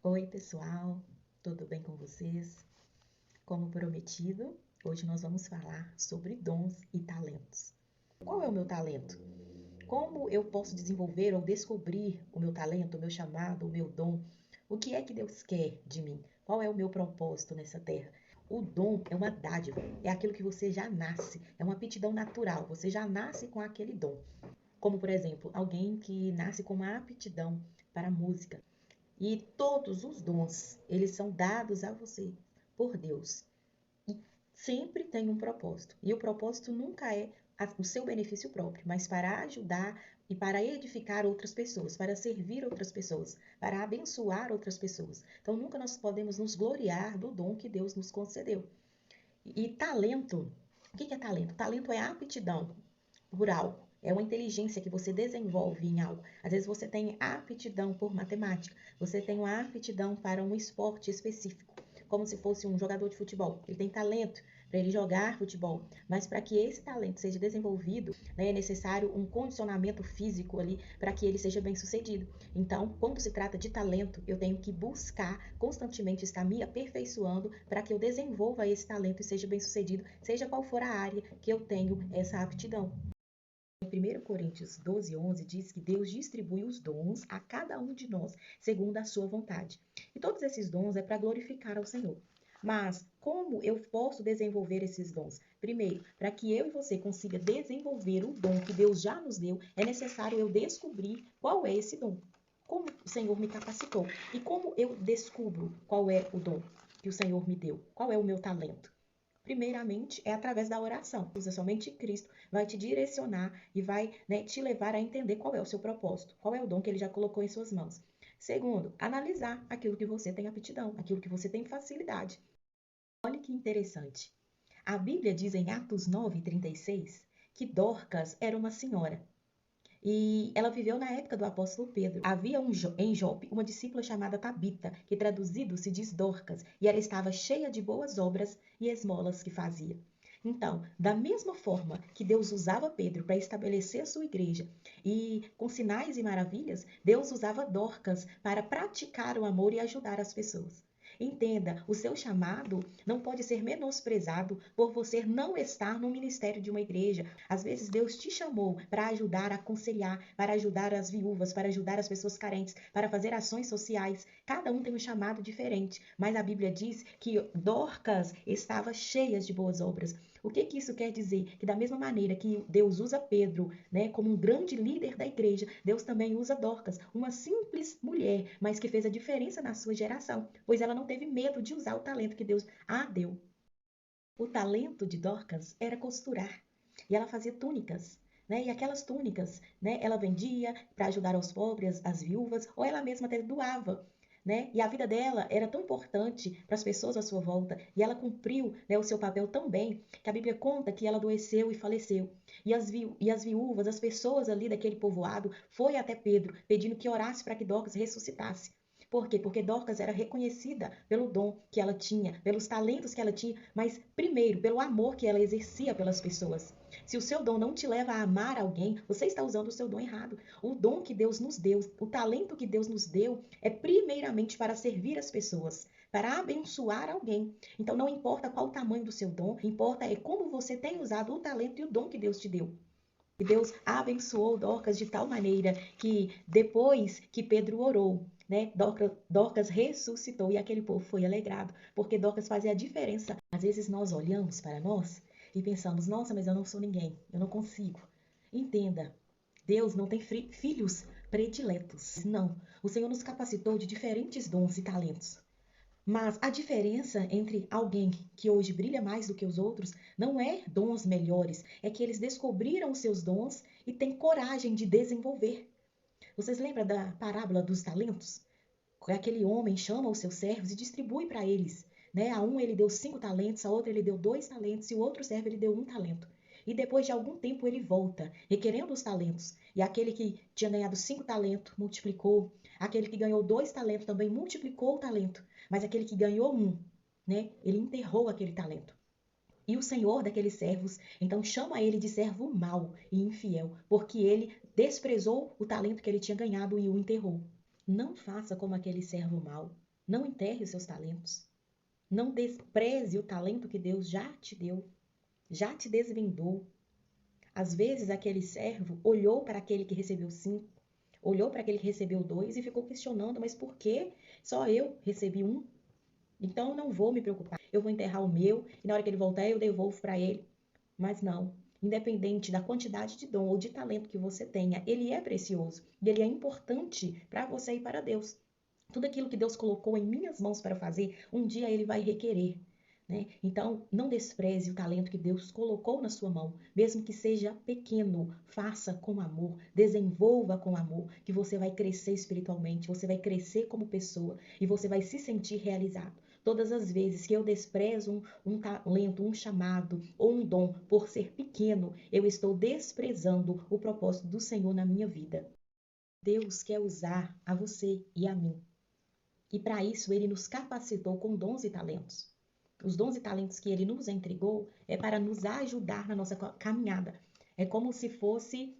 Oi, pessoal, tudo bem com vocês? Como prometido, hoje nós vamos falar sobre dons e talentos. Qual é o meu talento? Como eu posso desenvolver ou descobrir o meu talento, o meu chamado, o meu dom? O que é que Deus quer de mim? Qual é o meu propósito nessa terra? O dom é uma dádiva, é aquilo que você já nasce, é uma aptidão natural, você já nasce com aquele dom. Como, por exemplo, alguém que nasce com uma aptidão para a música. E todos os dons, eles são dados a você por Deus. E sempre tem um propósito. E o propósito nunca é o seu benefício próprio, mas para ajudar e para edificar outras pessoas, para servir outras pessoas, para abençoar outras pessoas. Então nunca nós podemos nos gloriar do dom que Deus nos concedeu. E talento, o que é talento? Talento é aptidão por algo. É uma inteligência que você desenvolve em algo. Às vezes você tem aptidão por matemática, você tem uma aptidão para um esporte específico, como se fosse um jogador de futebol. Ele tem talento para ele jogar futebol, mas para que esse talento seja desenvolvido, né, é necessário um condicionamento físico ali para que ele seja bem sucedido. Então, quando se trata de talento, eu tenho que buscar constantemente estar me aperfeiçoando para que eu desenvolva esse talento e seja bem sucedido, seja qual for a área que eu tenho essa aptidão. Em 1 Coríntios 12:11 diz que Deus distribui os dons a cada um de nós segundo a sua vontade. E todos esses dons é para glorificar ao Senhor. Mas como eu posso desenvolver esses dons? Primeiro, para que eu e você consiga desenvolver o dom que Deus já nos deu, é necessário eu descobrir qual é esse dom. Como o Senhor me capacitou e como eu descubro qual é o dom que o Senhor me deu, qual é o meu talento. Primeiramente, é através da oração. Somente Cristo vai te direcionar e vai, né, te levar a entender qual é o seu propósito, qual é o dom que ele já colocou em suas mãos. Segundo, analisar aquilo que você tem aptidão, aquilo que você tem facilidade. Olha que interessante. A Bíblia diz em Atos 9:36 que Dorcas era uma senhora. E ela viveu na época do apóstolo Pedro. Havia em Jope uma discípula chamada Tabita, que traduzido se diz Dorcas, e ela estava cheia de boas obras e esmolas que fazia. Então, da mesma forma que Deus usava Pedro para estabelecer a sua igreja e com sinais e maravilhas, Deus usava Dorcas para praticar o amor e ajudar as pessoas. Entenda, o seu chamado não pode ser menosprezado por você não estar no ministério de uma igreja. Às vezes Deus te chamou para ajudar a aconselhar, para ajudar as viúvas, para ajudar as pessoas carentes, para fazer ações sociais. Cada um tem um chamado diferente, mas a Bíblia diz que Dorcas estava cheia de boas obras. O que que isso quer dizer? Que da mesma maneira que Deus usa Pedro, né, como um grande líder da igreja, Deus também usa Dorcas, uma simples mulher, mas que fez a diferença na sua geração, pois ela não teve medo de usar o talento que Deus a deu. O talento de Dorcas era costurar, e ela fazia túnicas. Né? E aquelas túnicas, né, ela vendia para ajudar aos pobres, as viúvas, ou ela mesma até doava. Né? E a vida dela era tão importante para as pessoas à sua volta, e ela cumpriu, né, o seu papel tão bem, que a Bíblia conta que ela adoeceu e faleceu. E as viúvas, as pessoas ali daquele povoado, foi até Pedro, pedindo que orasse para que Dorcas ressuscitasse. Por quê? Porque Dorcas era reconhecida pelo dom que ela tinha, pelos talentos que ela tinha, mas primeiro pelo amor que ela exercia pelas pessoas. Se o seu dom não te leva a amar alguém, você está usando o seu dom errado. O dom que Deus nos deu, o talento que Deus nos deu, é primeiramente para servir as pessoas, para abençoar alguém. Então não importa qual o tamanho do seu dom, importa é como você tem usado o talento e o dom que Deus te deu. E Deus abençoou Dorcas de tal maneira que depois que Pedro orou, né, Dorcas ressuscitou e aquele povo foi alegrado, porque Dorcas fazia a diferença. Às vezes nós olhamos para nós e pensamos, nossa, mas eu não sou ninguém, eu não consigo. Entenda, Deus não tem filhos prediletos. Não, o Senhor nos capacitou de diferentes dons e talentos. Mas a diferença entre alguém que hoje brilha mais do que os outros não é dons melhores, é que eles descobriram os seus dons e têm coragem de desenvolver. Vocês lembram da parábola dos talentos? Aquele homem chama os seus servos e distribui para eles. Né? A um ele deu 5 talentos, a outro ele deu 2 talentos e o outro servo ele deu 1 talento. E depois de algum tempo ele volta, requerendo os talentos. E aquele que tinha ganhado 5 talentos multiplicou. Aquele que ganhou 2 talentos também multiplicou o talento. Mas aquele que ganhou um, né? Ele enterrou aquele talento. E o senhor daqueles servos então chama ele de servo mau e infiel, porque ele desprezou o talento que ele tinha ganhado e o enterrou. Não faça como aquele servo mau. Não enterre os seus talentos. Não despreze o talento que Deus já te deu, já te desvendou. Às vezes, aquele servo olhou para aquele que recebeu 5, olhou para aquele que recebeu 2 e ficou questionando, mas por que só eu recebi 1? Então, eu não vou me preocupar. Eu vou enterrar o meu e na hora que ele voltar, eu devolvo para ele. Mas não. Independente da quantidade de dom ou de talento que você tenha, ele é precioso e ele é importante para você e para Deus. Tudo aquilo que Deus colocou em minhas mãos para fazer, um dia ele vai requerer. Né? Então, não despreze o talento que Deus colocou na sua mão, mesmo que seja pequeno, faça com amor, desenvolva com amor, que você vai crescer espiritualmente, você vai crescer como pessoa e você vai se sentir realizado. Todas as vezes que eu desprezo um talento, um chamado ou um dom por ser pequeno, eu estou desprezando o propósito do Senhor na minha vida. Deus quer usar a você e a mim. E para isso ele nos capacitou com dons e talentos. Os dons e talentos que ele nos entregou é para nos ajudar na nossa caminhada. É como se fosse,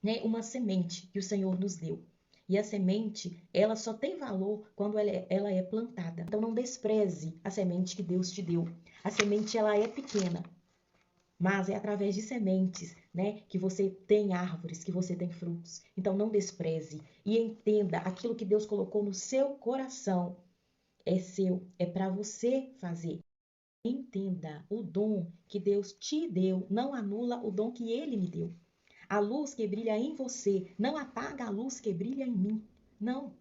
né, uma semente que o Senhor nos deu. E a semente, ela só tem valor quando ela é plantada. Então não despreze a semente que Deus te deu. A semente, ela é pequena, mas é através de sementes, né, que você tem árvores, que você tem frutos. Então não despreze e entenda aquilo que Deus colocou no seu coração. É seu, é para você fazer. Entenda, o dom que Deus te deu não anula o dom que ele me deu. A luz que brilha em você não apaga a luz que brilha em mim. Não.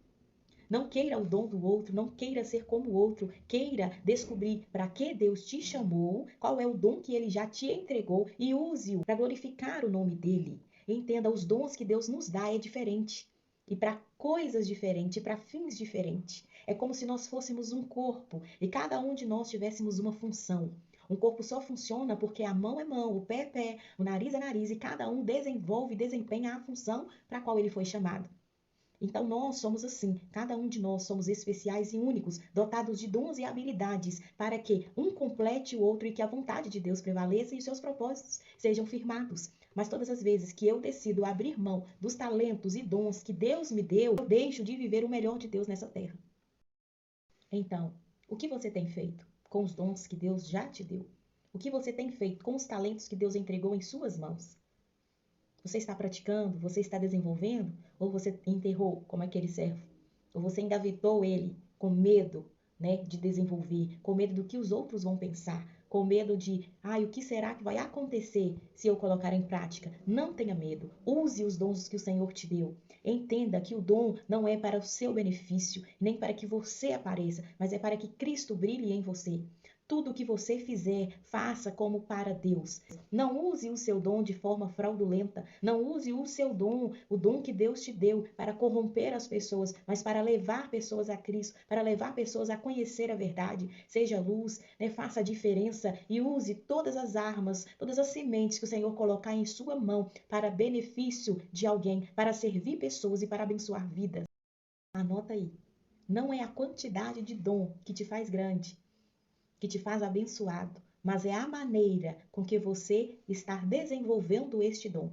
Não queira o dom do outro, não queira ser como o outro, queira descobrir para que Deus te chamou, qual é o dom que ele já te entregou e use-o para glorificar o nome dele. Entenda, os dons que Deus nos dá é diferente e para coisas diferentes, para fins diferentes. É como se nós fôssemos um corpo e cada um de nós tivéssemos uma função. Um corpo só funciona porque a mão é mão, o pé é pé, o nariz é nariz e cada um desenvolve e desempenha a função para a qual ele foi chamado. Então nós somos assim, cada um de nós somos especiais e únicos, dotados de dons e habilidades, para que um complete o outro e que a vontade de Deus prevaleça e os seus propósitos sejam firmados. Mas todas as vezes que eu decido abrir mão dos talentos e dons que Deus me deu, eu deixo de viver o melhor de Deus nessa terra. Então, o que você tem feito com os dons que Deus já te deu? O que você tem feito com os talentos que Deus entregou em suas mãos? Você está praticando? Você está desenvolvendo? Ou você enterrou como aquele servo? Ou você engavetou ele com medo, né, de desenvolver, com medo do que os outros vão pensar, com medo de, o que será que vai acontecer se eu colocar em prática? Não tenha medo. Use os dons que o Senhor te deu. Entenda que o dom não é para o seu benefício, nem para que você apareça, mas é para que Cristo brilhe em você. Tudo o que você fizer, faça como para Deus. Não use o seu dom de forma fraudulenta. Não use o seu dom, o dom que Deus te deu, para corromper as pessoas, mas para levar pessoas a Cristo, para levar pessoas a conhecer a verdade. Seja luz, né? Faça a diferença e use todas as armas, todas as sementes que o Senhor colocar em sua mão para benefício de alguém, para servir pessoas e para abençoar vidas. Anota aí. Não é a quantidade de dom que te faz grande, que te faz abençoado, mas é a maneira com que você está desenvolvendo este dom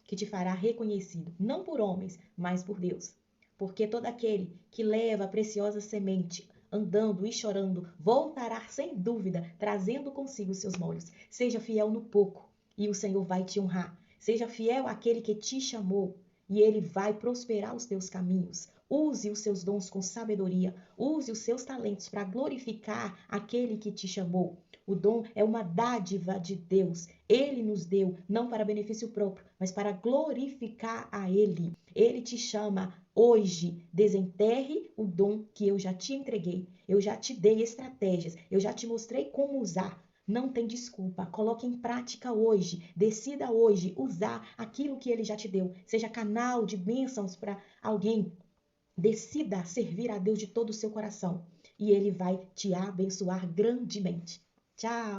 que te fará reconhecido, não por homens, mas por Deus. Porque todo aquele que leva a preciosa semente andando e chorando, voltará sem dúvida, trazendo consigo os seus molhos. Seja fiel no pouco e o Senhor vai te honrar. Seja fiel àquele que te chamou e ele vai prosperar os teus caminhos. Use os seus dons com sabedoria. Use os seus talentos para glorificar aquele que te chamou. O dom é uma dádiva de Deus. Ele nos deu, não para benefício próprio, mas para glorificar a Ele. Ele te chama hoje. Desenterre o dom que eu já te entreguei. Eu já te dei estratégias. Eu já te mostrei como usar. Não tem desculpa. Coloque em prática hoje. Decida hoje usar aquilo que Ele já te deu. Seja canal de bênçãos para alguém. Decida servir a Deus de todo o seu coração e Ele vai te abençoar grandemente. Tchau!